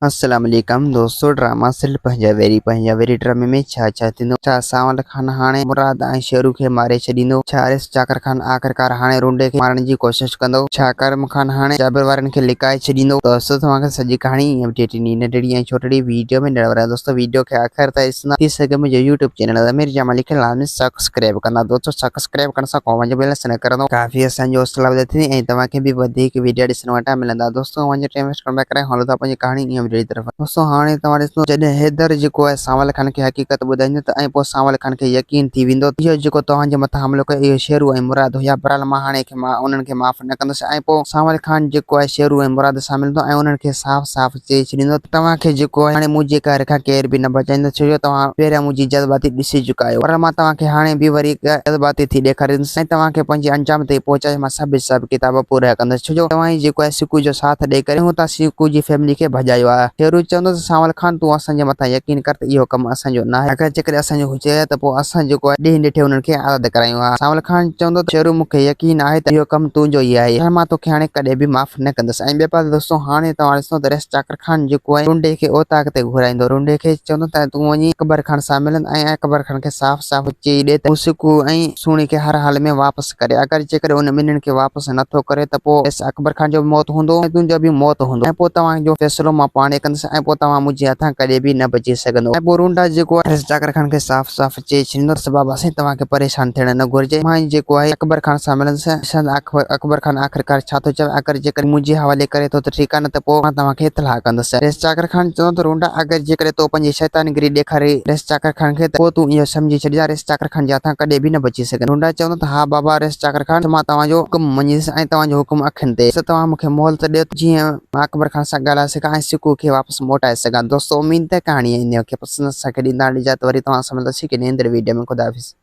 अस्सलाम वालेकुम दोस्तों। ड्रामा सिर्फ पंजाबी ड्रामे में छा थींदो। छा सावल खान हाणे मुराद ऐं शेरू खे मारे छॾींदो? छा अरिस जाकर खान आख़िरकार हाणे रुंडे खे मारण जी कोशिश कंदो? छा करम खान हाणे जाबिर वारनि खे लिकाए छॾींदो? दोस्तों तव्हांखे सॼी कहाणी अपडेट ॾींदी नंढड़ी ऐं छोटड़ी वीडियो में ॾियण वारा दोस्तों। वीडियो खे आख़िर ताईं ॾिसंदा थी सघे मुंहिंजो यूट्यूब चैनल अमीर जमाल लिखियल लाज़मी सब्सक्राइब कंदा। दोस्तों सब्सक्राइब करण सां को बेल न करंदो काफ़ी असांजो हौसला वधंदी ऐं तव्हांखे बि वधीक वीडियो ॾिसण वटां मिलंदा। दोस्तों वञो टाइम वेस्ट करण करे हलो था पंहिंजी कहाणी अपडेट तरफ़। दोस्तों हाणे तव्हां ॾिसो जॾहिं हैदर जेको आहे सावल खान खे हक़ीक़त ॿुधाईंदो त ऐं पोइ सावल खान खे यकीन थी वेंदो इहो जेको तव्हांजे मथां हमलो कयो इहो शेरू ऐं मुराद हुया। बहरहाल मां हाणे उन्हनि खे माफ़ न कंदुसि। ऐं पोइ सावल खान जेको आहे शेरू ऐं मुराद सां मिलंदो ऐं उन्हनि खे साफ़ साफ़ चई छॾींदो तव्हांखे जेको आहे हाणे मुंहिंजे घर खां केर बि न बचाईंदो छो जो तव्हां पहिरियां मुंहिंजी जज़्बाती ॾिसी चुका आहियो। पर मां तव्हांखे हाणे बि वरी जज़्बाती थी ॾेखारींदुसि ऐं तव्हांखे पंहिंजे अंजाम ते पहुचाए मां सभु हिसाब किताब पूरा कंदुसि छो जो तव्हां जेको आहे सिकू जो साथ ॾेई करे हूं तव्हां सिकू जी फैमिली खे भॼायो आहे। शेरू चवंदो त सावल खान तूं असांजे मथां यकीन कर त इहो कमु असांजो न आहे। अगरि जेकॾहिं असांजो हुजे त पोइ असां जेको आहे ॾींहुं ॾिठे हुननि खे आज़ादु करायूं हा। सावल खान चवंदो त शेरू मूंखे यकीन आहे त इहो कमु तुंहिंजो ई आहे। मां तोखे हाणे कॾहिं बि माफ़ न कंदुसि। ऐं ॿिए पासे दोस्तों हाणे तव्हां ॾिसो त रेस चाकर खान जेको आहे रुंडे खे ओताक ते घुराईंदो। रुंडे खे चवंदो त तूं वञी अकबर खान सां मिलंद ऐं अकबर खान खे साफ़ साफ़ चई ॾे त सिकू ऐं सुणी खे हर हाल में वापसि करे। अगरि जेकॾहिं उन ॿिन्हिनि खे वापसि नथो करे त पोइ अकबर खान जो मौत हूंदो ऐं तुंहिंजो बि मौत हूंदो ऐं पोइ तव्हांजो फ़ैसिलो मां पाणे कंदुसि ऐं पोइ तव्हां मुंहिंजे हथां कॾहिं बि न बची सघंदो। ऐं पोइ रुंडा जेको आहे जाकर खान खे साफ़ साफ़ चई छॾींदो बाबा साईं तव्हांखे परेशान थियण न घुरिजे। मां जेको आहे अकबर खान सां मिलंदुसि। अकबर खान आख़िरकार छा थो चवे अगरि जेकर मुंहिंजे हवाले करे थो त ठीकु आहे न त पोइ मां तव्हांखे इतलाह कंदुसि। रेस चाकर खान चवंदो त रुंडा अगरि जेकॾहिं तो पंहिंजी शैतानगिरी ॾेखारे रेस चाकर खान खे त पोइ तूं इहो सम्झी छॾिजा रेस चाकर खान जे हथां कॾहिं बि न बची सघे। रुंडा चवंदो त हा बाबा रेस चाकर खान मां तव्हांजो हुकुम मञींदुसि ऐं तव्हांजो हुकुम अखियुनि ते तव्हां मूंखे मोहलत ॾियो जीअं मां अकबर खान सां ॻाल्हाए सघां ऐं सिकू खे वापसि मोटाए सघां। दोस्तों उमीद है कहाणी इन खे पसंदि ॾींदा इजाज़त वरी तव्हां सां मिलंदासीं वीडियो में। ख़ुदा हाफ़िज़।